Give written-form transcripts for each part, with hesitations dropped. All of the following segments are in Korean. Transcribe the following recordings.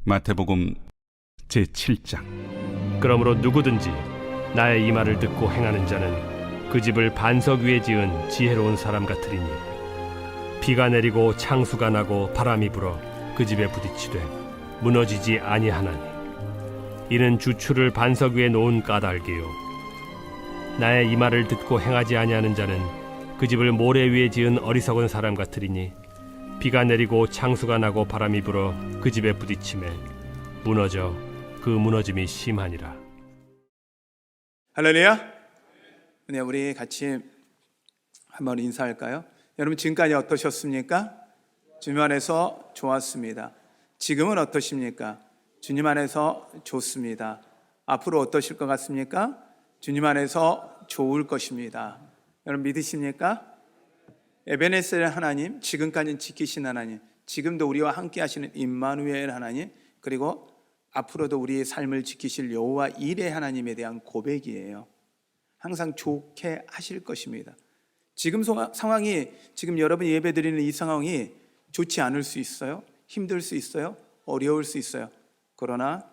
마태복음 제7장. 그러므로 누구든지 나의 이 말을 듣고 행하는 자는 그 집을 반석 위에 지은 지혜로운 사람 같으리니 비가 내리고 창수가 나고 바람이 불어 그 집에 부딪히되 무너지지 아니하나니 이는 주추를 반석 위에 놓은 까닭이요 나의 이 말을 듣고 행하지 아니하는 자는 그 집을 모래 위에 지은 어리석은 사람 같으리니 비가 내리고 창수가 나고 바람이 불어 그 집에 부딪히매 무너져 그 무너짐이 심하니라. 할렐루야. 네, 우리 같이 한번 인사할까요? 여러분, 지금까지 어떠셨습니까? 주님 안에서 좋았습니다. 지금은 어떠십니까? 주님 안에서 좋습니다. 앞으로 어떠실 것 같습니까? 주님 안에서 좋을 것입니다. 여러분 믿으십니까? 에베네셀 하나님, 지금까지 지키신 하나님, 지금도 우리와 함께 하시는 임마누엘 하나님, 그리고 앞으로도 우리의 삶을 지키실 여호와 일의 하나님에 대한 고백이에요. 항상 좋게 하실 것입니다. 지금 상황이, 지금 여러분이 예배드리는 이 상황이 좋지 않을 수 있어요. 힘들 수 있어요. 어려울 수 있어요. 그러나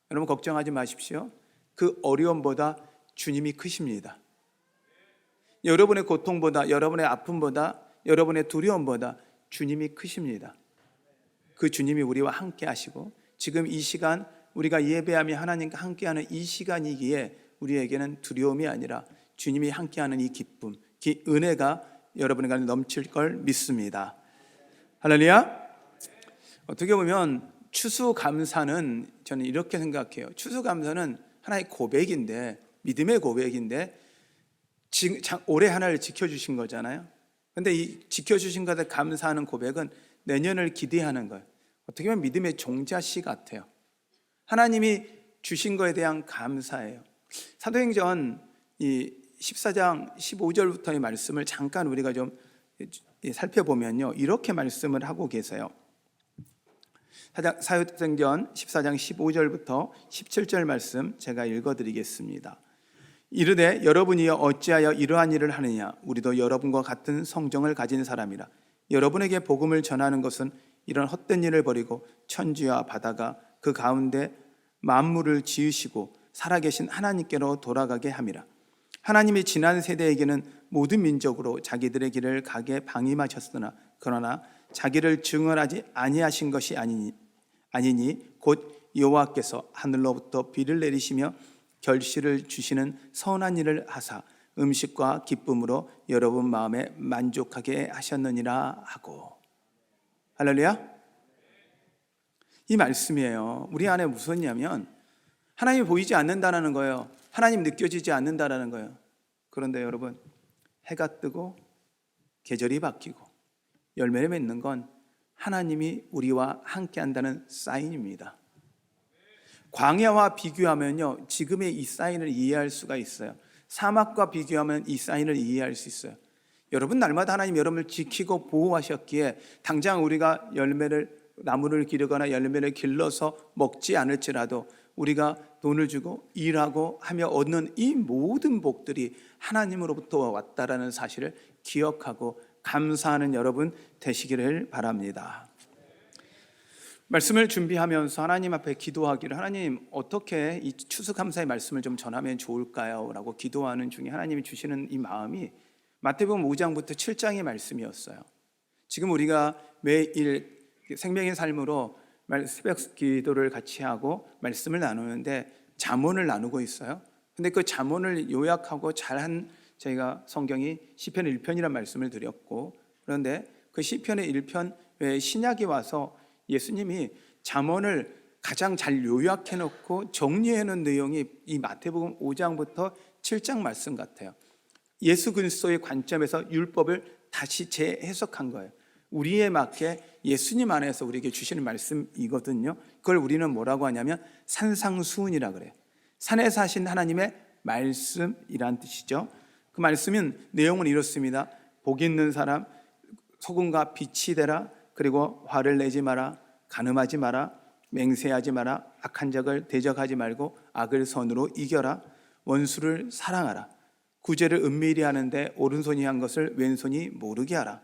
여러분 걱정하지 마십시오. 그 어려움보다 주님이 크십니다. 여러분의 고통보다, 여러분의 아픔보다, 여러분의 두려움보다 주님이 크십니다. 그 주님이 우리와 함께 하시고 지금 이 시간 우리가 예배하며 하나님과 함께하는 이 시간이기에 우리에게는 두려움이 아니라 주님이 함께하는 이 기쁨, 그 은혜가 여러분에게 넘칠 걸 믿습니다. 할렐루야. 어떻게 보면 추수감사는 저는 이렇게 생각해요. 추수감사는 하나의 고백인데, 믿음의 고백인데 지금 올해 하나를 지켜주신 거잖아요. 근데 이 지켜주신 것에 감사하는 고백은 내년을 기대하는 거예요. 어떻게 보면 믿음의 종자씨 같아요. 하나님이 주신 것에 대한 감사예요. 사도행전 이 14장 15절부터의 말씀을 잠깐 우리가 좀 살펴보면요, 이렇게 말씀을 하고 계세요. 사도행전 14장 15절부터 17절 말씀 제가 읽어드리겠습니다. 이르되 여러분이여 어찌하여 이러한 일을 하느냐? 우리도 여러분과 같은 성정을 가진 사람이라. 여러분에게 복음을 전하는 것은 이런 헛된 일을 버리고 천지와 바다가 그 가운데 만물을 지으시고 살아계신 하나님께로 돌아가게 함이라. 하나님이 지난 세대에게는 모든 민족으로 자기들의 길을 가게 방임하셨으나 그러나 자기를 증언하지 아니하신 것이 아니니 곧 여호와께서 하늘로부터 비를 내리시며 결실을 주시는 선한 일을 하사 음식과 기쁨으로 여러분 마음에 만족하게 하셨느니라 하고. 할렐루야. 이 말씀이에요. 우리 안에 무엇이냐면 하나님이 보이지 않는다는 거예요. 하나님 느껴지지 않는다는 거예요. 그런데 여러분, 해가 뜨고 계절이 바뀌고 열매를 맺는 건 하나님이 우리와 함께 한다는 사인입니다. 광야와 비교하면요, 지금의 이 사인을 이해할 수가 있어요. 사막과 비교하면 이 사인을 이해할 수 있어요. 여러분, 날마다 하나님 여러분을 지키고 보호하셨기에 당장 우리가 나무를 기르거나 열매를 길러서 먹지 않을지라도 우리가 돈을 주고 일하고 하며 얻는 이 모든 복들이 하나님으로부터 왔다라는 사실을 기억하고 감사하는 여러분 되시기를 바랍니다. 말씀을 준비하면서 하나님 앞에 기도하기를, 하나님 어떻게 이 추수감사의 말씀을 좀 전하면 좋을까요? 라고 기도하는 중에 하나님이 주시는 이 마음이 마태복음 5장부터 7장의 말씀이었어요. 지금 우리가 매일 생명의 삶으로 새벽 기도를 같이 하고 말씀을 나누는데 잠언을 나누고 있어요. 근데 그 잠언을 요약하고 잘한 저희가 성경이 시편 1편이라는 말씀을 드렸고, 그런데 그 시편의 1편 외에 신약이 와서 예수님이 잠언을 가장 잘 요약해 놓고 정리해 놓은 내용이 이 마태복음 5장부터 7장 말씀 같아요. 예수 그리스도의 관점에서 율법을 다시 재해석한 거예요. 우리에 맞게 예수님 안에서 우리에게 주시는 말씀이거든요. 그걸 우리는 뭐라고 하냐면 산상수훈이라 그래요. 산에 사신 하나님의 말씀이란 뜻이죠. 그 말씀은 내용은 이렇습니다. 복 있는 사람, 소금과 빛이 되라. 그리고 화를 내지 마라, 간음하지 마라, 맹세하지 마라, 악한 적을 대적하지 말고 악을 선으로 이겨라, 원수를 사랑하라, 구제를 은밀히 하는데 오른손이 한 것을 왼손이 모르게 하라.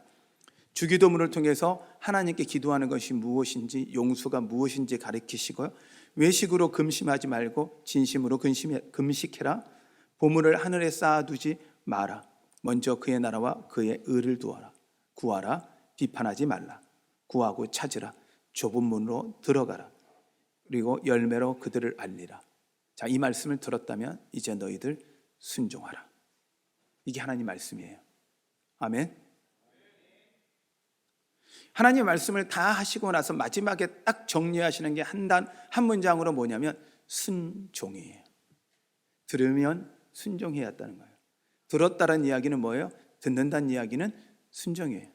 주기도문을 통해서 하나님께 기도하는 것이 무엇인지, 용수가 무엇인지 가르치시고요. 외식으로 금심하지 말고 진심으로 금식해라. 보물을 하늘에 쌓아두지 마라. 먼저 그의 나라와 그의 의를 구하라. 비판하지 말라. 구하고 찾으라. 좁은 문으로 들어가라. 그리고 열매로 그들을 알리라. 자, 이 말씀을 들었다면 이제 너희들 순종하라. 이게 하나님 말씀이에요. 아멘. 하나님의 말씀을 다 하시고 나서 마지막에 딱 정리하시는 게 한 문장으로 뭐냐면 순종이에요. 들으면 순종해야 한다는 거예요. 들었다는 이야기는 뭐예요? 듣는다는 이야기는 순종이에요.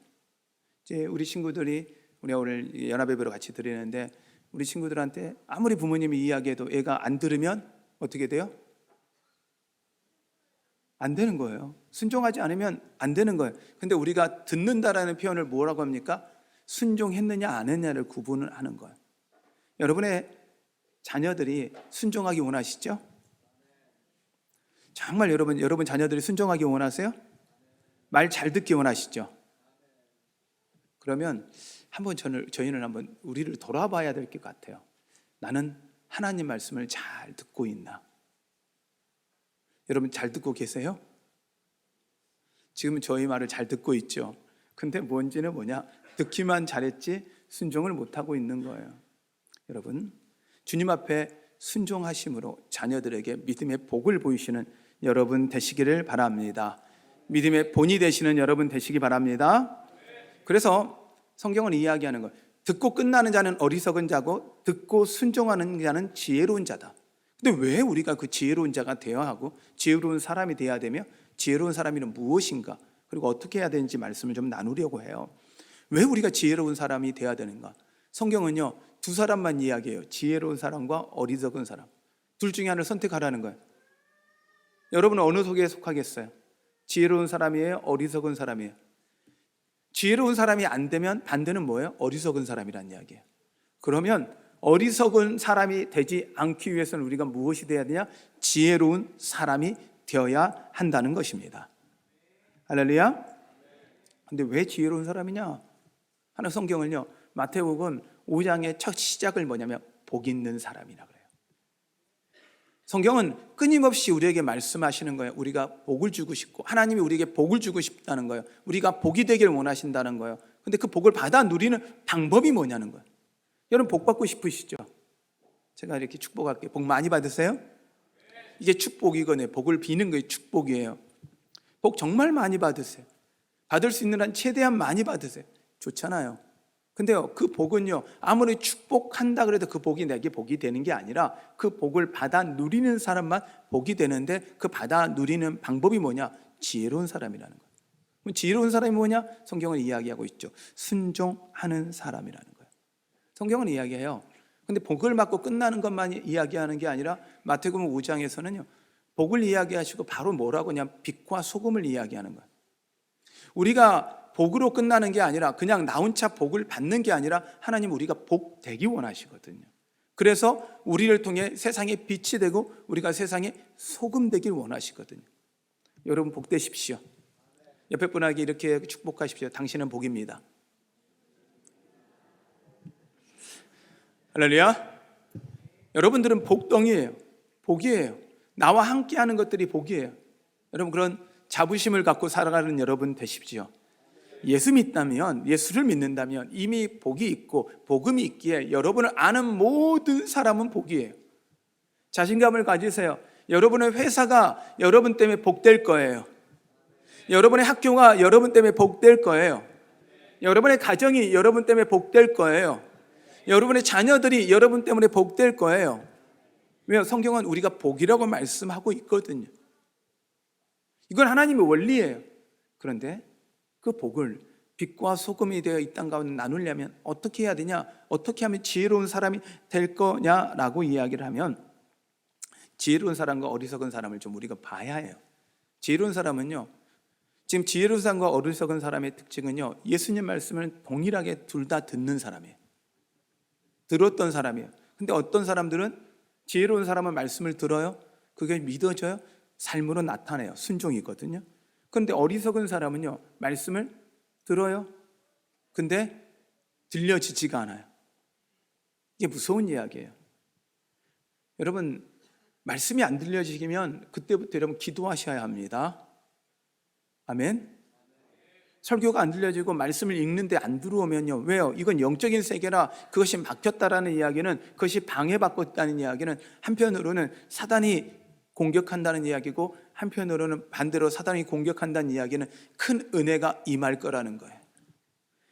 이제 우리 친구들이 우리가 오늘 연합예배로 같이 드리는데 우리 친구들한테 아무리 부모님이 이야기해도 애가 안 들으면 어떻게 돼요? 안 되는 거예요. 순종하지 않으면 안 되는 거예요. 근데 우리가 듣는다라는 표현을 뭐라고 합니까? 순종했느냐 안 했느냐를 구분을 하는 거예요. 여러분의 자녀들이 순종하기 원하시죠? 정말 여러분 자녀들이 순종하기 원하세요? 말 잘 듣기 원하시죠? 그러면 한번 저희는 한번 우리를 돌아봐야 될 것 같아요. 나는 하나님 말씀을 잘 듣고 있나? 여러분 잘 듣고 계세요? 지금 저희 말을 잘 듣고 있죠? 근데 뭔지는 뭐냐? 듣기만 잘했지 순종을 못하고 있는 거예요. 여러분, 주님 앞에 순종하심으로 자녀들에게 믿음의 복을 보이시는 여러분 되시기를 바랍니다. 믿음의 본이 되시는 여러분 되시기 바랍니다. 그래서 성경은 이야기하는 거예요. 듣고 끝나는 자는 어리석은 자고 듣고 순종하는 자는 지혜로운 자다. 근데 왜 우리가 그 지혜로운 자가 되어야 하고 지혜로운 사람이 되어야 되며 지혜로운 사람이란 무엇인가, 그리고 어떻게 해야 되는지 말씀을 좀 나누려고 해요. 왜 우리가 지혜로운 사람이 되어야 되는가? 성경은요, 두 사람만 이야기해요. 지혜로운 사람과 어리석은 사람. 둘 중에 하나를 선택하라는 거예요. 여러분은 어느 속에 속하겠어요? 지혜로운 사람이에요? 어리석은 사람이에요? 지혜로운 사람이 안 되면 반대는 뭐예요? 어리석은 사람이란 이야기예요. 그러면 어리석은 사람이 되지 않기 위해서는 우리가 무엇이 돼야 되냐? 지혜로운 사람이 되어야 한다는 것입니다. 할렐루야. 근데 왜 지혜로운 사람이냐? 하나 성경을요, 마태복음 5장의 첫 시작을 뭐냐면 복 있는 사람이라 그래요. 성경은 끊임없이 우리에게 말씀하시는 거예요. 우리가 복을 주고 싶고 하나님이 우리에게 복을 주고 싶다는 거예요. 우리가 복이 되길 원하신다는 거예요. 근데 그 복을 받아 누리는 방법이 뭐냐는 거예요. 여러분 복 받고 싶으시죠? 제가 이렇게 축복할게요. 복 많이 받으세요? 이게 축복이거든요. 복을 비는 게 축복이에요. 복 정말 많이 받으세요. 받을 수 있는 한 최대한 많이 받으세요. 좋잖아요. 근데요, 그 복은요, 아무리 축복한다 그래도 그 복이 내게 복이 되는 게 아니라 그 복을 받아 누리는 사람만 복이 되는데, 그 받아 누리는 방법이 뭐냐? 지혜로운 사람이라는 거예요. 그럼 지혜로운 사람이 뭐냐? 성경은 이야기하고 있죠. 순종하는 사람이라는 거예요. 성경은 이야기해요. 근데 복을 받고 끝나는 것만 이야기하는 게 아니라 마태복음 5장에서는요, 복을 이야기하시고 바로 뭐라고 하냐면 빛과 소금을 이야기하는 거예요. 우리가 복으로 끝나는 게 아니라 그냥 나 혼자 복을 받는 게 아니라 하나님 우리가 복 되기 원하시거든요. 그래서 우리를 통해 세상에 빛이 되고 우리가 세상에 소금 되길 원하시거든요. 여러분 복 되십시오. 옆에 분에게 이렇게 축복하십시오. 당신은 복입니다. 할렐루야. 여러분들은 복덩이에요. 복이에요. 나와 함께하는 것들이 복이에요. 여러분 그런 자부심을 갖고 살아가는 여러분 되십시오. 예수 믿다면, 예수를 믿는다면 이미 복이 있고 복음이 있기에 여러분을 아는 모든 사람은 복이에요. 자신감을 가지세요. 여러분의 회사가 여러분 때문에 복될 거예요. 여러분의 학교가 여러분 때문에 복될 거예요. 여러분의 가정이 여러분 때문에 복될 거예요. 여러분의 자녀들이 여러분 때문에 복될 거예요. 왜요? 성경은 우리가 복이라고 말씀하고 있거든요. 이건 하나님의 원리예요. 그런데 그 복을 빛과 소금이 되어 이 땅 가운데 나누려면 어떻게 해야 되냐? 어떻게 하면 지혜로운 사람이 될 거냐라고 이야기를 하면, 지혜로운 사람과 어리석은 사람을 좀 우리가 봐야 해요. 지혜로운 사람은요, 지금 지혜로운 사람과 어리석은 사람의 특징은요, 예수님 말씀을 동일하게 둘 다 듣는 사람이에요. 들었던 사람이에요. 근데 어떤 사람들은 지혜로운 사람은 말씀을 들어요. 그게 믿어져요. 삶으로 나타내요. 순종이거든요. 그런데 어리석은 사람은요, 말씀을 들어요. 근데 들려지지가 않아요. 이게 무서운 이야기예요. 여러분, 말씀이 안 들려지면 그때부터 여러분 기도하셔야 합니다. 아멘. 설교가 안 들려지고 말씀을 읽는데 안 들어오면요. 왜요? 이건 영적인 세계라 그것이 막혔다라는 이야기는, 그것이 방해받고 있다는 이야기는 한편으로는 사단이 공격한다는 이야기고, 한편으로는 반대로 사단이 공격한다는 이야기는 큰 은혜가 임할 거라는 거예요.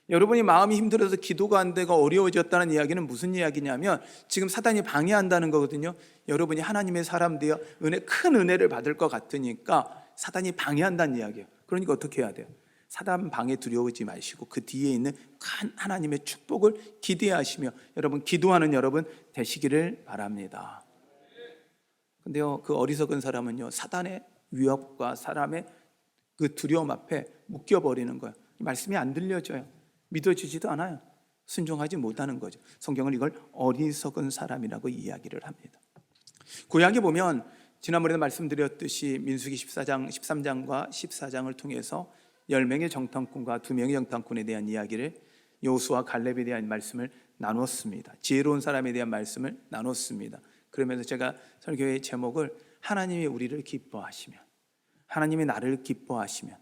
여러분이 마음이 힘들어서 기도가 안 되고 어려워졌다는 이야기는 무슨 이야기냐면 지금 사단이 방해한다는 거거든요. 여러분이 하나님의 사람 되어 큰 은혜를 받을 것 같으니까 사단이 방해한다는 이야기예요. 그러니까 어떻게 해야 돼요? 사단 방해 두려워하지 마시고 그 뒤에 있는 큰 하나님의 축복을 기대하시며 여러분 기도하는 여러분 되시기를 바랍니다. 근데요, 그 어리석은 사람은요, 사단의 위협과 사람의 그 두려움 앞에 묶여버리는 거예요. 말씀이 안 들려져요. 믿어지지도 않아요. 순종하지 못하는 거죠. 성경은 이걸 어리석은 사람이라고 이야기를 합니다. 구약에 보면 지난번에도 말씀드렸듯이 민수기 14장, 13장과 14장을 통해서 10명의 정탐꾼과 2명의 정탐꾼에 대한 이야기를, 여호수아 갈렙에 대한 말씀을 나눴습니다. 지혜로운 사람에 대한 말씀을 나눴습니다. 그러면서 제가 설교의 제목을 하나님이 우리를 기뻐하시면, 하나님이 나를 기뻐하시면,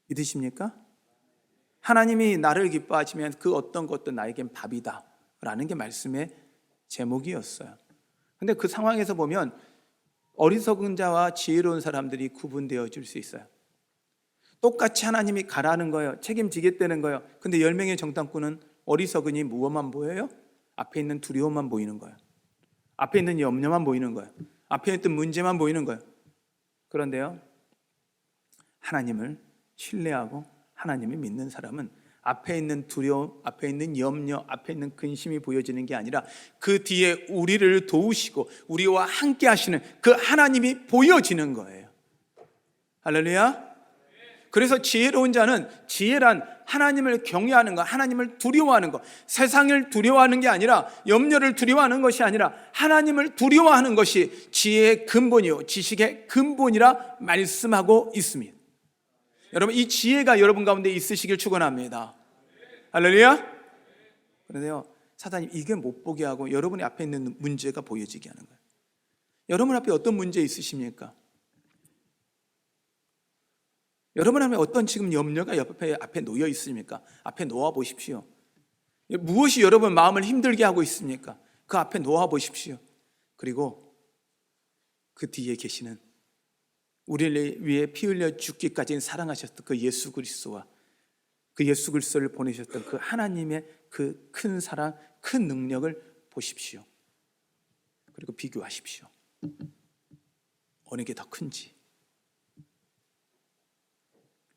믿으십니까? 하나님이 나를 기뻐하시면 그 어떤 것도 나에겐 밥이다 라는 게 말씀의 제목이었어요. 근데 그 상황에서 보면 어리석은 자와 지혜로운 사람들이 구분되어 줄 수 있어요. 똑같이 하나님이 가라는 거예요. 책임지겠다는 거예요. 근데 10명의 정탐꾼은 어리석으니 무엇만 보여요? 앞에 있는 두려움만 보이는 거예요. 앞에 있는 염려만 보이는 거예요. 앞에 있던 문제만 보이는 거예요. 그런데요, 하나님을 신뢰하고 하나님을 믿는 사람은 앞에 있는 두려움, 앞에 있는 염려, 앞에 있는 근심이 보여지는 게 아니라 그 뒤에 우리를 도우시고 우리와 함께 하시는 그 하나님이 보여지는 거예요. 할렐루야. 그래서 지혜로운 자는, 지혜란 하나님을 경외하는 것, 하나님을 두려워하는 것, 세상을 두려워하는 게 아니라, 염려를 두려워하는 것이 아니라 하나님을 두려워하는 것이 지혜의 근본이요 지식의 근본이라 말씀하고 있습니다. 여러분, 이 지혜가 여러분 가운데 있으시길 축원합니다. 할렐루야. 그런데요, 사단이 이게 못 보게 하고 여러분의 앞에 있는 문제가 보여지게 하는 거예요. 여러분 앞에 어떤 문제 있으십니까? 여러분 앞에 어떤 지금 염려가 앞에 놓여 있습니까? 앞에 놓아 보십시오. 무엇이 여러분 마음을 힘들게 하고 있습니까? 그 앞에 놓아 보십시오. 그리고 그 뒤에 계시는, 우리를 위해 피 흘려 죽기까지 사랑하셨던 그 예수 그리스도와 그 예수 그리스도를 보내셨던 그 하나님의 그 큰 사랑, 큰 능력을 보십시오. 그리고 비교하십시오. 어느 게 더 큰지.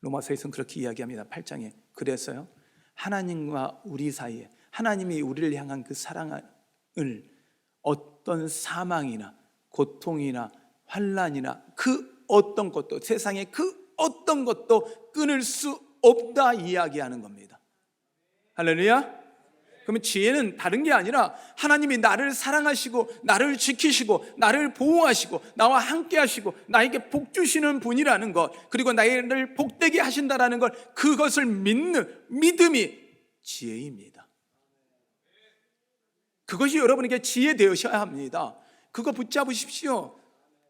로마서에서는 그렇게 이야기합니다. 8장에. 그래서요, 하나님과 우리 사이에, 하나님이 우리를 향한 그 사랑을 어떤 사망이나 고통이나 환난이나 그 어떤 것도, 세상의 그 어떤 것도 끊을 수 없다 이야기하는 겁니다. 할렐루야. 그러면 지혜는 다른 게 아니라 하나님이 나를 사랑하시고 나를 지키시고 나를 보호하시고 나와 함께 하시고 나에게 복 주시는 분이라는 것, 그리고 나를 복되게 하신다라는 걸, 그것을 믿는 믿음이 지혜입니다. 그것이 여러분에게 지혜 되셔야 합니다. 그거 붙잡으십시오.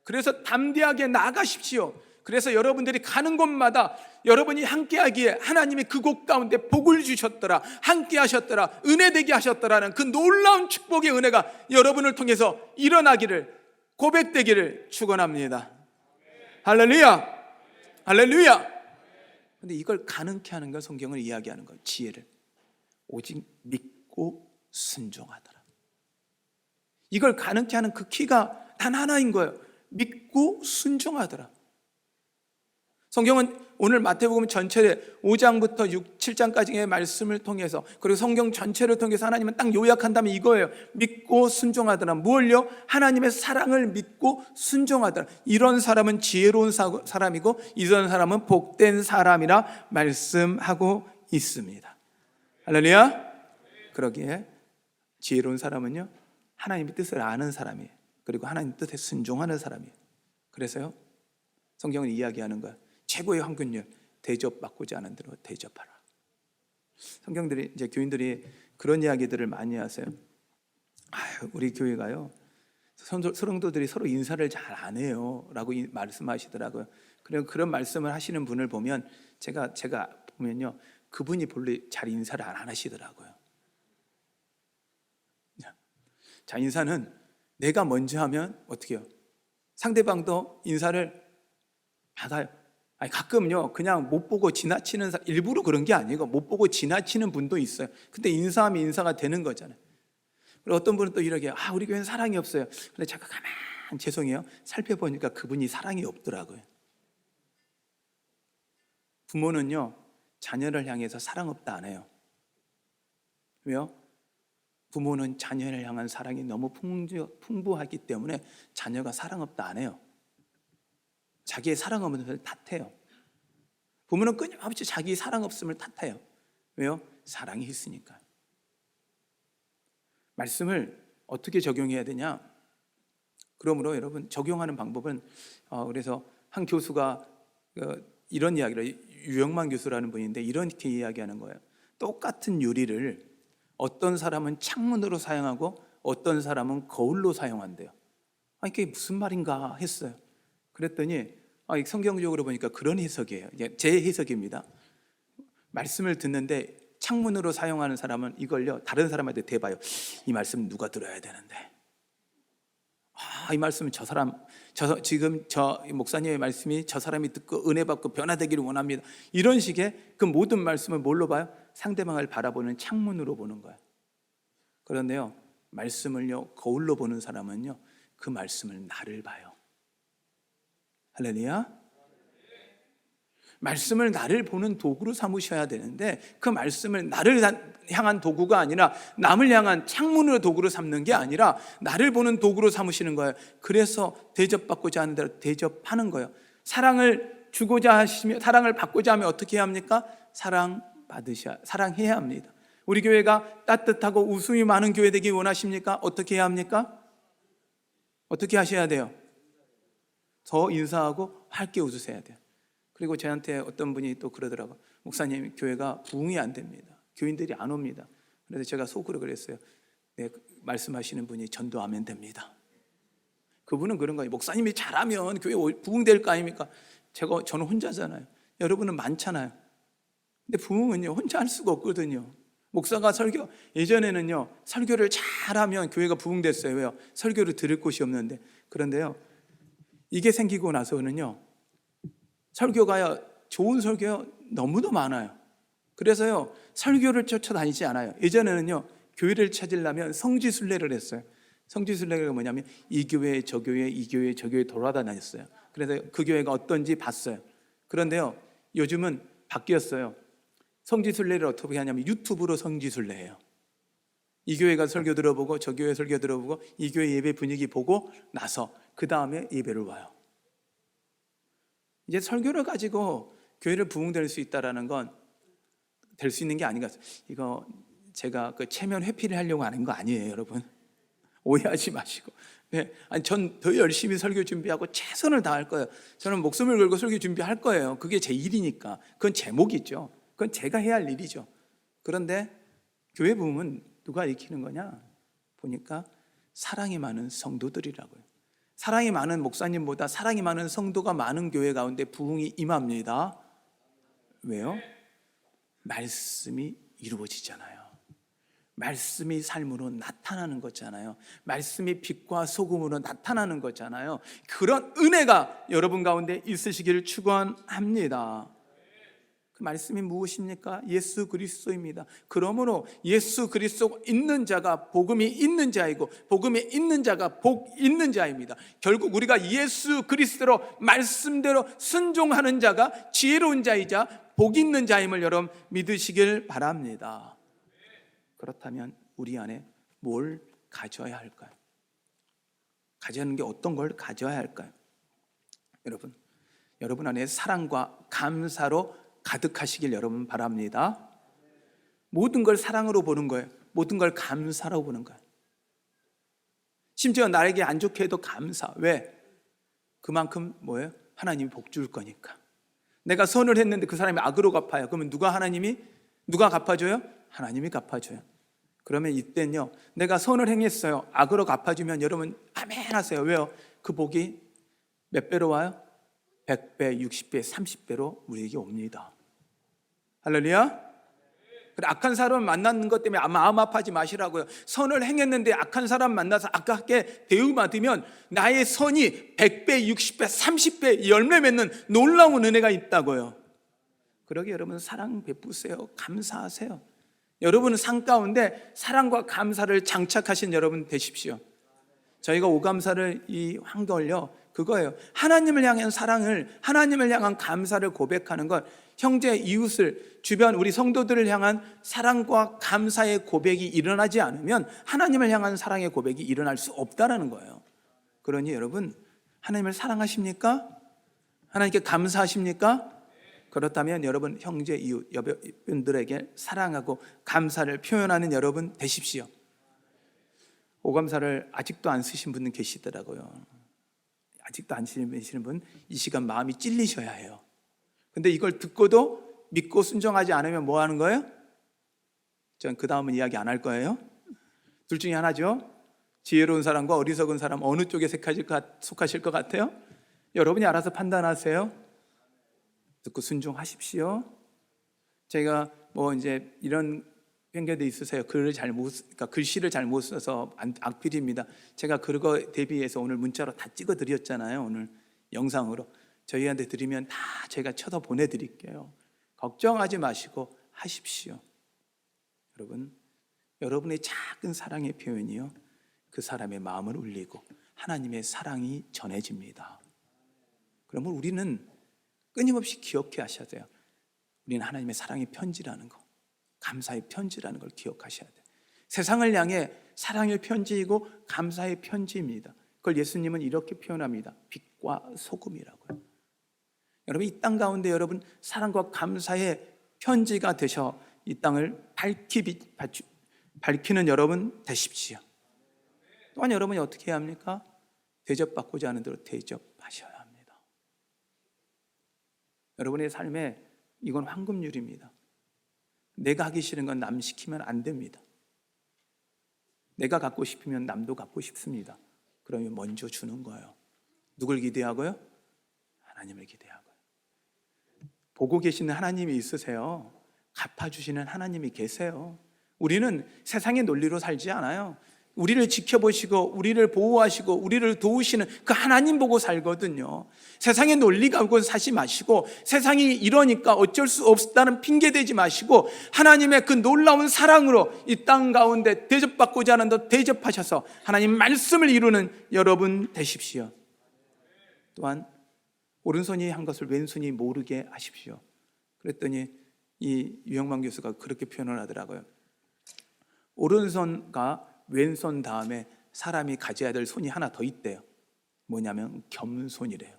그래서 담대하게 나아가십시오. 그래서 여러분들이 가는 곳마다 여러분이 함께하기에 하나님이 그곳 가운데 복을 주셨더라, 함께 하셨더라, 은혜되게 하셨더라는 그 놀라운 축복의 은혜가 여러분을 통해서 일어나기를, 고백되기를 축원합니다. 할렐루야. 할렐루야. 그런데 이걸 가능케 하는 걸 성경을 이야기하는 거예요. 지혜를 오직 믿고 순종하더라. 이걸 가능케 하는 그 키가 단 하나인 거예요. 믿고 순종하더라. 성경은 오늘 마태복음 전체에 5장부터 6, 7장까지의 말씀을 통해서, 그리고 성경 전체를 통해서 하나님은 딱 요약한다면 이거예요. 믿고 순종하더라. 무엇을요? 하나님의 사랑을 믿고 순종하더라. 이런 사람은 지혜로운 사람이고 이런 사람은 복된 사람이라 말씀하고 있습니다. 할렐루야. 그러기에 지혜로운 사람은요, 하나님의 뜻을 아는 사람이에요. 그리고 하나님 뜻에 순종하는 사람이에요. 그래서요, 성경은 이야기하는 거예요. 최고의 황금률, 대접받고자 하는 대로 대접하라. 성경들이 이제 교인들이 그런 이야기들을 많이 하세요. 아유, 우리 교회가요, 성도들이 서로 인사를 잘 안 해요라고 말씀하시더라고요. 그런 말씀을 하시는 분을 보면 제가 보면요, 그분이 본래 잘 인사를 안 하시더라고요. 자, 인사는 내가 먼저 하면 어떻게 해요? 상대방도 인사를 받아요. 아니, 가끔요, 그냥 못 보고 지나치는, 일부러 그런 게 아니고 못 보고 지나치는 분도 있어요. 근데 인사하면 인사가 되는 거잖아요. 그리고 어떤 분은 또 이렇게, 우리 교회는 사랑이 없어요. 근데 잠깐 가만, 죄송해요, 살펴보니까 그분이 사랑이 없더라고요. 부모는요, 자녀를 향해서 사랑 없다 안 해요. 왜요? 부모는 자녀를 향한 사랑이 너무 풍부하기 때문에 자녀가 사랑 없다 안 해요. 자기의 사랑 없는 것을 탓해요. 부모는 끊임없이 자기 사랑 없음을 탓해요. 왜요? 사랑이 있으니까. 말씀을 어떻게 적용해야 되냐? 그러므로 여러분, 적용하는 방법은 그래서 한 교수가 이런 이야기를, 유영만 교수라는 분인데 이렇게 이야기하는 거예요. 똑같은 유리를 어떤 사람은 창문으로 사용하고 어떤 사람은 거울로 사용한대요. 이게 무슨 말인가 했어요. 그랬더니 성경적으로 보니까 그런 해석이에요. 제 해석입니다. 말씀을 듣는데 창문으로 사용하는 사람은 이걸요, 다른 사람한테 대봐요. 이 말씀 누가 들어야 되는데, 이 말씀은 지금 저 목사님의 말씀이 저 사람이 듣고 은혜 받고 변화되기를 원합니다. 이런 식의 그 모든 말씀을 뭘로 봐요? 상대방을 바라보는 창문으로 보는 거예요. 그런데요, 말씀을요, 거울로 보는 사람은요, 그 말씀을 나를 봐요. 할렐루야. 말씀을 나를 보는 도구로 삼으셔야 되는데 그 말씀을 나를 향한 도구가 아니라 남을 향한 창문으로 도구로 삼는 게 아니라 나를 보는 도구로 삼으시는 거예요. 그래서 대접받고자 하는 대로 대접하는 거예요. 사랑을 주고자 하시며 사랑을 받고자 하면 어떻게 해야 합니까? 사랑해야 합니다. 우리 교회가 따뜻하고 웃음이 많은 교회 되기 원하십니까? 어떻게 해야 합니까? 어떻게 하셔야 돼요? 더 인사하고 밝게 웃으셔야 돼요. 그리고 저한테 어떤 분이 또 그러더라고요. 목사님, 교회가 부흥이 안 됩니다. 교인들이 안 옵니다. 그래서 제가 속으로 그랬어요. 네, 말씀하시는 분이 전도하면 됩니다. 그분은 그런 거예요. 목사님이 잘하면 교회 부흥될 거 아닙니까? 저는 혼자잖아요. 여러분은 많잖아요. 근데 부흥은요, 혼자 할 수가 없거든요. 목사가 예전에는요, 설교를 잘하면 교회가 부흥됐어요. 왜요? 설교를 들을 곳이 없는데. 그런데요, 이게 생기고 나서는요, 설교가요, 좋은 설교요, 너무도 많아요. 그래서요, 설교를 쫓아다니지 않아요. 예전에는요, 교회를 찾으려면 성지순례를 했어요. 성지순례가 뭐냐면 이 교회, 저 교회, 이 교회, 저 교회 돌아다녔어요. 그래서 그 교회가 어떤지 봤어요. 그런데요, 요즘은 바뀌었어요. 성지순례를 어떻게 하냐면 유튜브로 성지순례해요. 이 교회가 설교 들어보고 저 교회 설교 들어보고 이 교회 예배 분위기 보고 나서 그 다음에 예배를 와요. 이제 설교를 가지고 교회를 부흥될 수 있다라는 건 될 수 있는 게 아닌가. 이거 제가 그 체면 회피를 하려고 하는 거 아니에요, 여러분. 오해하지 마시고. 네, 전 더 열심히 설교 준비하고 최선을 다할 거예요. 저는 목숨을 걸고 설교 준비할 거예요. 그게 제 일이니까. 그건 제 몫이죠. 그건 제가 해야 할 일이죠. 그런데 교회 부흥은 누가 일으키는 거냐? 보니까 사랑이 많은 성도들이라고요. 사랑이 많은 목사님보다 사랑이 많은 성도가 많은 교회 가운데 부흥이 임합니다. 왜요? 말씀이 이루어지잖아요. 말씀이 삶으로 나타나는 거잖아요. 말씀이 빛과 소금으로 나타나는 거잖아요. 그런 은혜가 여러분 가운데 있으시기를 축원합니다. 그 말씀이 무엇입니까? 예수 그리스도입니다. 그러므로 예수 그리스도 있는 자가 복음이 있는 자이고 복음이 있는 자가 복 있는 자입니다. 결국 우리가 예수 그리스도로 말씀대로 순종하는 자가 지혜로운 자이자 복 있는 자임을 여러분 믿으시길 바랍니다. 그렇다면 우리 안에 뭘 가져야 할까요? 가져야하는 게 어떤 걸 가져야 할까요? 여러분 안에 사랑과 감사로 가득하시길 여러분 바랍니다. 모든 걸 사랑으로 보는 거예요. 모든 걸 감사로 보는 거예요. 심지어 나에게 안 좋게 해도 감사. 왜? 그만큼 뭐예요? 하나님이 복 줄 거니까. 내가 선을 했는데 그 사람이 악으로 갚아요. 그러면 누가 하나님이 누가 갚아줘요? 하나님이 갚아줘요. 그러면 이때는요, 내가 선을 행했어요, 악으로 갚아주면 여러분 아멘 하세요. 왜요? 그 복이 몇 배로 와요? 100배, 60배, 30배로 우리에게 옵니다. 할렐루야. 악한 사람 만나는 것 때문에 마음 아파하지 마시라고요. 선을 행했는데 악한 사람 만나서 아깝게 대우받으면 나의 선이 100배, 60배, 30배 열매 맺는 놀라운 은혜가 있다고요. 그러게 여러분 사랑 베푸세요. 감사하세요. 여러분은 삶 가운데 사랑과 감사를 장착하신 여러분 되십시오. 저희가 오감사를 이 한걸요, 그거예요. 하나님을 향한 사랑을, 하나님을 향한 감사를 고백하는 것, 형제, 이웃을, 주변 우리 성도들을 향한 사랑과 감사의 고백이 일어나지 않으면 하나님을 향한 사랑의 고백이 일어날 수 없다라는 거예요. 그러니 여러분, 하나님을 사랑하십니까? 하나님께 감사하십니까? 그렇다면 여러분 형제, 이웃, 여러분들에게 사랑하고 감사를 표현하는 여러분 되십시오. 오감사를 아직도 안 쓰신 분은 계시더라고요. 아직도 안 쓰시는 분, 이 시간 마음이 찔리셔야 해요. 근데 이걸 듣고도 믿고 순종하지 않으면 뭐 하는 거예요? 전 그 다음은 이야기 안 할 거예요. 둘 중에 하나죠. 지혜로운 사람과 어리석은 사람 어느 쪽에 속하실 것 같아요? 여러분이 알아서 판단하세요. 듣고 순종하십시오. 제가 뭐 이제 이런 편견도 있으세요. 그러니까 글씨를 잘못 써서 악필입니다. 제가 그거 대비해서 오늘 문자로 다 찍어 드렸잖아요. 오늘 영상으로 저희한테 드리면 다 제가 쳐서 보내드릴게요. 걱정하지 마시고 하십시오. 여러분, 여러분의 작은 사랑의 표현이요, 그 사람의 마음을 울리고 하나님의 사랑이 전해집니다. 그러면 우리는 끊임없이 기억해 하셔야 돼요. 우리는 하나님의 사랑의 편지라는 거, 감사의 편지라는 걸 기억하셔야 돼요. 세상을 향해 사랑의 편지이고 감사의 편지입니다. 그걸 예수님은 이렇게 표현합니다. 빛과 소금이라고요. 여러분, 이 땅 가운데 여러분 사랑과 감사의 편지가 되셔 이 땅을 밝히는 여러분 되십시오. 또한 여러분이 어떻게 해야 합니까? 대접받고자 하는 대로 대접하셔야 합니다. 여러분의 삶에 이건 황금률입니다. 내가 하기 싫은 건 남 시키면 안 됩니다. 내가 갖고 싶으면 남도 갖고 싶습니다. 그러면 먼저 주는 거예요. 누굴 기대하고요? 하나님을 기대하고요. 보고 계시는 하나님이 있으세요. 갚아주시는 하나님이 계세요. 우리는 세상의 논리로 살지 않아요. 우리를 지켜보시고 우리를 보호하시고 우리를 도우시는 그 하나님 보고 살거든요. 세상의 논리 갖고 사지 마시고 세상이 이러니까 어쩔 수 없다는 핑계 대지 마시고 하나님의 그 놀라운 사랑으로 이 땅 가운데 대접받고자 하는 더 대접하셔서 하나님 말씀을 이루는 여러분 되십시오. 또한 오른손이 한 것을 왼손이 모르게 하십시오. 그랬더니 이 유영만 교수가 그렇게 표현을 하더라고요. 오른손과 왼손 다음에 사람이 가져야 될 손이 하나 더 있대요. 뭐냐면 겸손이래요.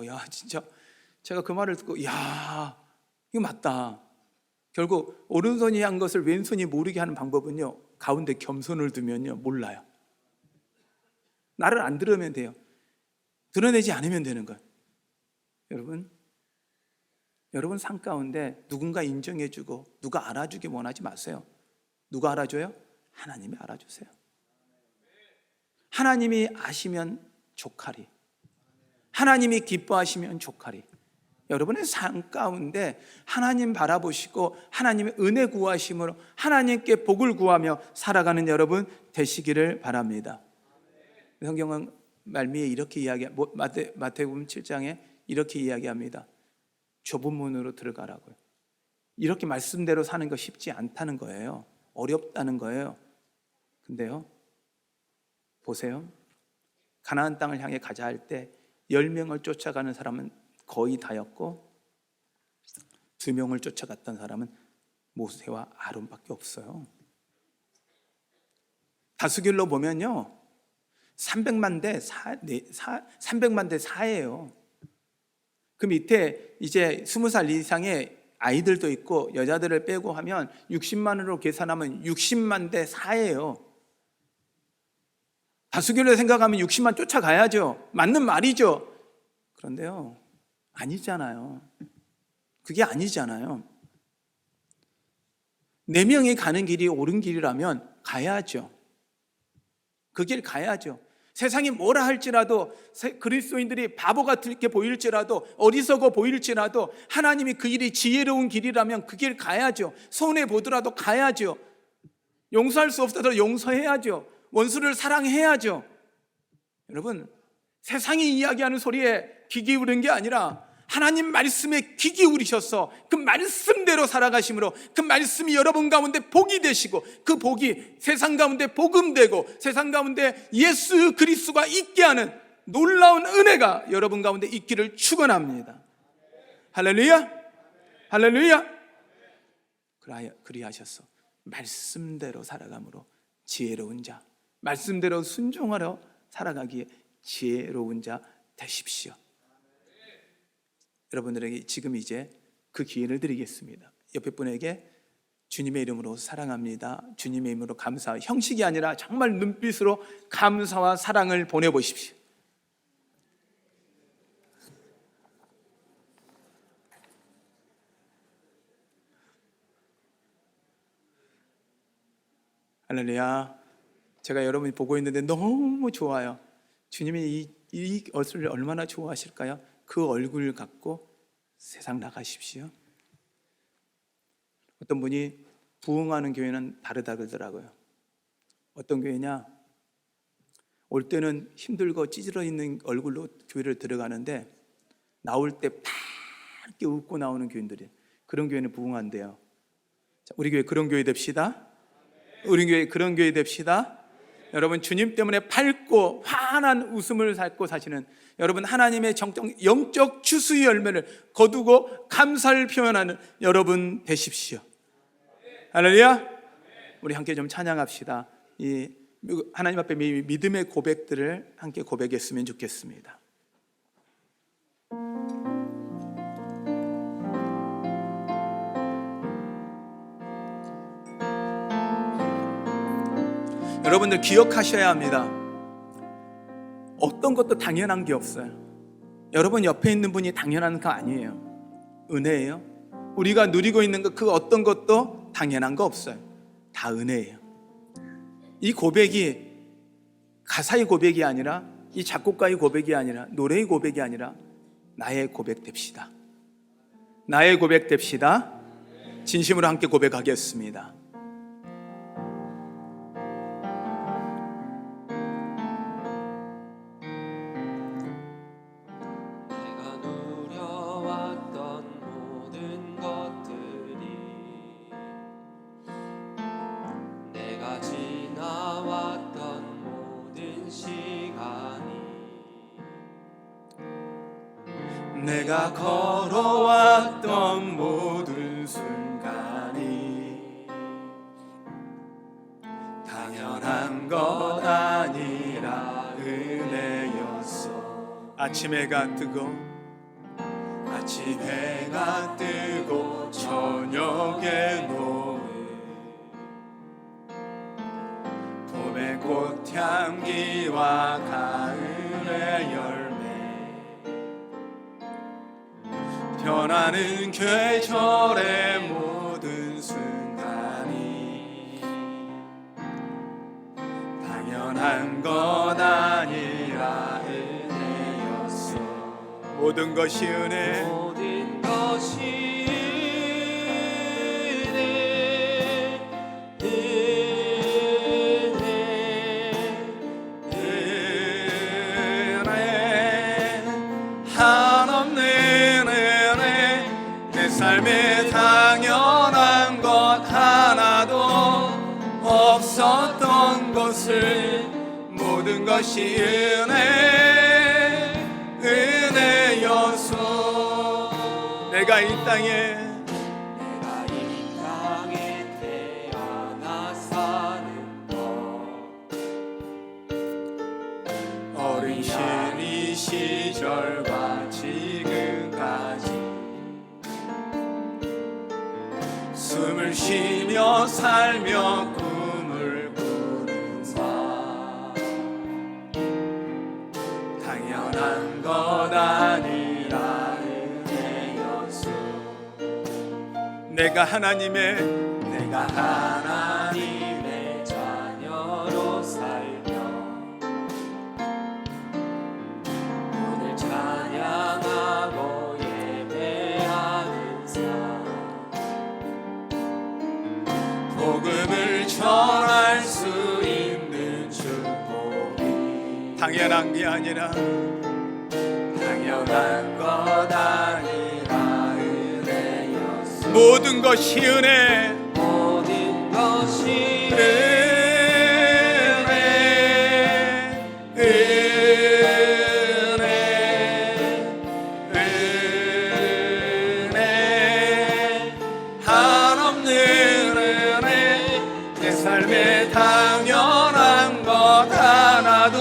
야, 진짜 제가 그 말을 듣고 야, 이거 맞다. 결국 오른손이 한 것을 왼손이 모르게 하는 방법은요, 가운데 겸손을 두면요 몰라요. 나를 안 들으면 돼요. 드러내지 않으면 되는 거예요. 여러분 삶 가운데 누군가 인정해주고 누가 알아주기 원하지 마세요. 누가 알아줘요? 하나님이 알아주세요. 하나님이 아시면 좋가리, 하나님이 기뻐하시면 좋가리. 여러분의 삶 가운데 하나님 바라보시고 하나님의 은혜 구하심으로 하나님께 복을 구하며 살아가는 여러분 되시기를 바랍니다. 성경은 말미에 이렇게 마태복음 7장에 이렇게 이야기합니다. 좁은 문으로 들어가라고요. 이렇게 말씀대로 사는 거 쉽지 않다는 거예요. 어렵다는 거예요. 근데요, 보세요. 가나안 땅을 향해 가자 할 때 10명을 쫓아가는 사람은 거의 다였고 2명을 쫓아갔던 사람은 모세와 아론밖에 없어요. 다수결로 보면요 300만 대 4예요. 그 밑에 이제 20살 이상의 아이들도 있고 여자들을 빼고 하면 60만으로 계산하면 60만 대 4예요. 다수결로 생각하면 60만 쫓아가야죠. 맞는 말이죠. 그런데요, 아니잖아요. 그게 아니잖아요. 네 명이 가는 길이 옳은 길이라면 가야죠. 그 길 가야죠. 세상이 뭐라 할지라도, 그리스도인들이 바보 같게 보일지라도, 어리석어 보일지라도 하나님이 그 길이 지혜로운 길이라면 그 길 가야죠. 손해보더라도 가야죠. 용서할 수 없어도 용서해야죠. 원수를 사랑해야죠. 여러분, 세상이 이야기하는 소리에 귀 기울인 게 아니라 하나님 말씀에 귀 기울이셔서 그 말씀대로 살아가심으로 그 말씀이 여러분 가운데 복이 되시고, 그 복이 세상 가운데 복음되고 세상 가운데 예수 그리스도가 있게 하는 놀라운 은혜가 여러분 가운데 있기를 축원합니다. 할렐루야, 할렐루야. 그리하셔서 말씀대로 살아감으로 지혜로운 자, 말씀대로 순종하러 살아가기에 지혜로운 자 되십시오. 여러분들에게 지금 이제 그 기회를 드리겠습니다. 옆에 분에게 주님의 이름으로 사랑합니다, 주님의 이름으로 감사, 형식이 아니라 정말 눈빛으로 감사와 사랑을 보내보십시오. 할렐루야. 제가 여러분이 보고 있는데 너무 좋아요. 주님이 이 것을 얼마나 좋아하실까요? 그 얼굴 갖고 세상 나가십시오. 어떤 분이 부흥하는 교회는 다르다 그러더라고요. 어떤 교회냐? 올 때는 힘들고 찌질러 있는 얼굴로 교회를 들어가는데 나올 때 밝게 웃고 나오는 교인들이, 그런 교회는 부흥한대요. 자, 우리 교회 그런 교회 됩시다. 우리 교회 그런 교회 됩시다. 여러분, 주님 때문에 밝고 환한 웃음을 삶고 사시는 여러분, 하나님의 영적 추수의 열매를 거두고 감사를 표현하는 여러분 되십시오. 할렐루야. 우리 함께 좀 찬양합시다. 이 하나님 앞에 믿음의 고백들을 함께 고백했으면 좋겠습니다. 여러분들 기억하셔야 합니다. 어떤 것도 당연한 게 없어요. 여러분 옆에 있는 분이 당연한 거 아니에요. 은혜예요. 우리가 누리고 있는 것, 그 어떤 것도 당연한 거 없어요. 다 은혜예요. 이 고백이 가사의 고백이 아니라, 이 작곡가의 고백이 아니라, 노래의 고백이 아니라 나의 고백 됩시다. 나의 고백 됩시다. 진심으로 함께 고백하겠습니다. 내가 걸어왔던 모든 순간이 당연한 것 아니라 은혜였어. 아침 해가 뜨고 저녁에 노을, 봄의 꽃향기와 가을의 열매, 변하는 계절의 모든 순간이 당연한 것 아니라 은혜였어. 모든 것이 은혜, 모든 것이 삶에 당연한 것 하나도 없었던 것을, 모든 것이 은혜여서 내가 이 땅에 태어나 사는 것, 어린 시리 시절과 지금까지 숨을 쉬며 살며 꿈을 꾸는 바, 당연한 것 아니라 은혜였어. 내가 하나님의 내가 하나님의 자녀로 살며 오늘 찬양하고 예배하는 삶, 복음을 전할 수 있는 축복이 당연한 게 아니라 당연한 것 아니라 은혜였어. 모든 것이 은혜, 모든 것이 은혜 한없는 은혜. 내 삶에 당연한 것 하나도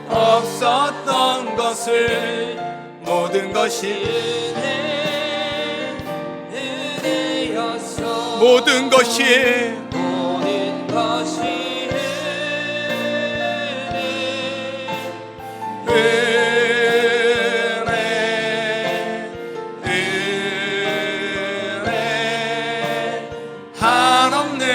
없었던 것을 모든 것이 은혜였어. 모든 것이 은혜 한없는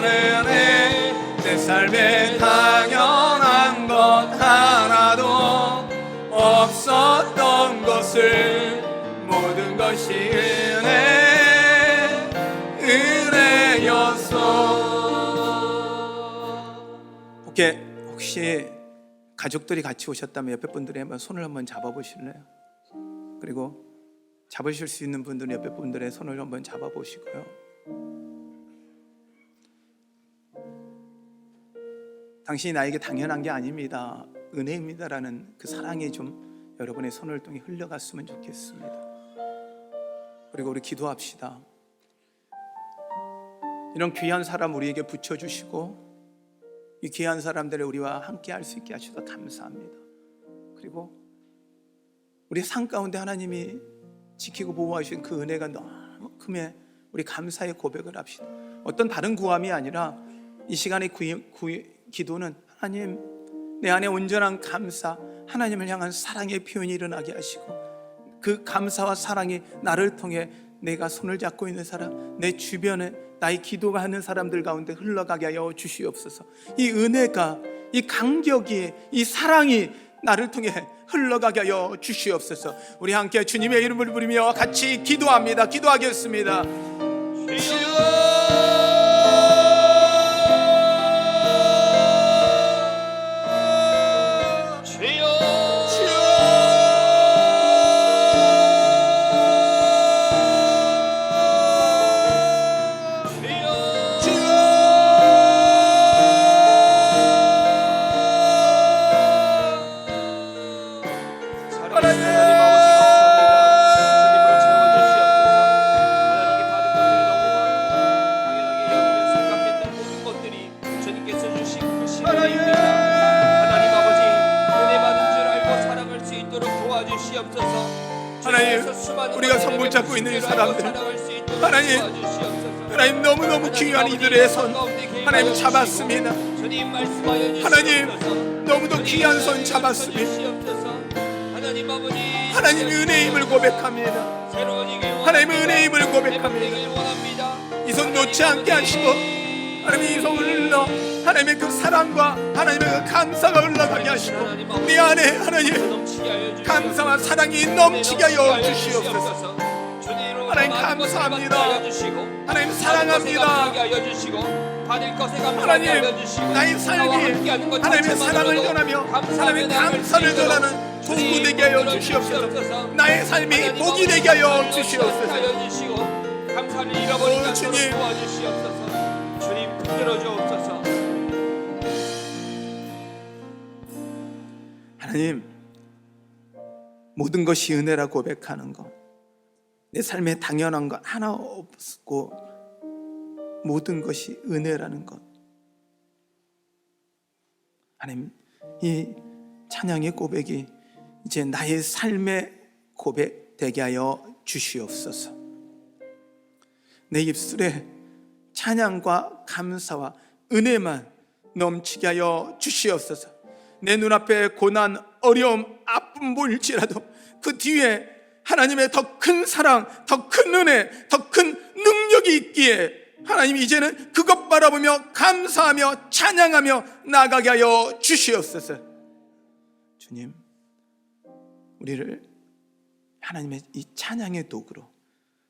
은혜. 내 삶에 당연한 것 하나도 없었던 것을 모든 것이 은혜였어. 혹시 가족들이 같이 오셨다면 옆에 분들이 한번 손을 한번 잡아보실래요? 그리고 잡으실 수 있는 분들은 옆에 분들의 손을 한번 잡아보시고요. 당신이 나에게 당연한 게 아닙니다, 은혜입니다라는 그 사랑이 좀 여러분의 손을 통해 흘러갔으면 좋겠습니다. 그리고 우리 기도합시다. 이런 귀한 사람 우리에게 붙여주시고 이 귀한 사람들을 우리와 함께 할 수 있게 하셔서 감사합니다. 그리고 우리 삶 가운데 하나님이 지키고 보호하신 그 은혜가 너무 크매 우리 감사의 고백을 합시다. 어떤 다른 구함이 아니라 이 시간의 기도는 하나님, 내 안에 온전한 감사, 하나님을 향한 사랑의 표현이 일어나게 하시고 그 감사와 사랑이 나를 통해 내가 손을 잡고 있는 사람, 내 주변에 나의 기도가 하는 사람들 가운데 흘러가게 하여 주시옵소서. 이 은혜가, 이 감격이, 이 사랑이 나를 통해 흘러가게 하여 주시옵소서. 우리 함께 주님의 이름을 부르며 같이 기도합니다. 기도하겠습니다. 하나님, 우리가 손을 잡고 있는 사람들, 하나님 너무너무 귀한 이들의 손 하나님 잡았습니다. 하나님 너무도 귀한 손 잡았습니다. 하나님 은혜의 힘을 고백합니다. 하나님의 은혜의 힘을 고백합니다. 이 손 놓지 않게 하시고 하나님 이 손을 흘러 하나님의 그 사랑과 하나님의 그 감사가 흘러가게 하시고 내 안에 하나님 감사와 사랑이 넘치게 하여 주시옵소서. 하나님 감사합니다. 하나님 사랑합니다. 하나님 나의 삶이 하나님의 사랑을 전하며 하나님의 감사를 전하는 도구 되게 하여 주시옵소서. 나의 삶이 복이 되게 하여 주시옵소서. 감사를 잃어버리지 않도록 도와주시옵소서. 주님 붙들어 주옵소서. 하나님, 모든 것이 은혜라 고백하는 것, 내 삶에 당연한 것 하나 없고 모든 것이 은혜라는 것, 하나님 이 찬양의 고백이 이제 나의 삶의 고백 되게 하여 주시옵소서. 내 입술에 찬양과 감사와 은혜만 넘치게 하여 주시옵소서. 내 눈앞에 고난, 어려움, 아픔 보일지라도 그 뒤에 하나님의 더 큰 사랑, 더 큰 은혜, 더 큰 능력이 있기에 하나님, 이제는 그것 바라보며 감사하며 찬양하며 나아가게 하여 주시옵소서. 주님, 우리를 하나님의 이 찬양의 도구로,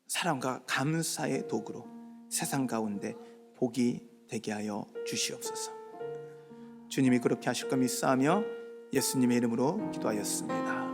사랑과 감사의 도구로 세상 가운데 복이 되게 하여 주시옵소서. 주님이 그렇게 하실 것 믿사하며 예수님의 이름으로 기도하였습니다.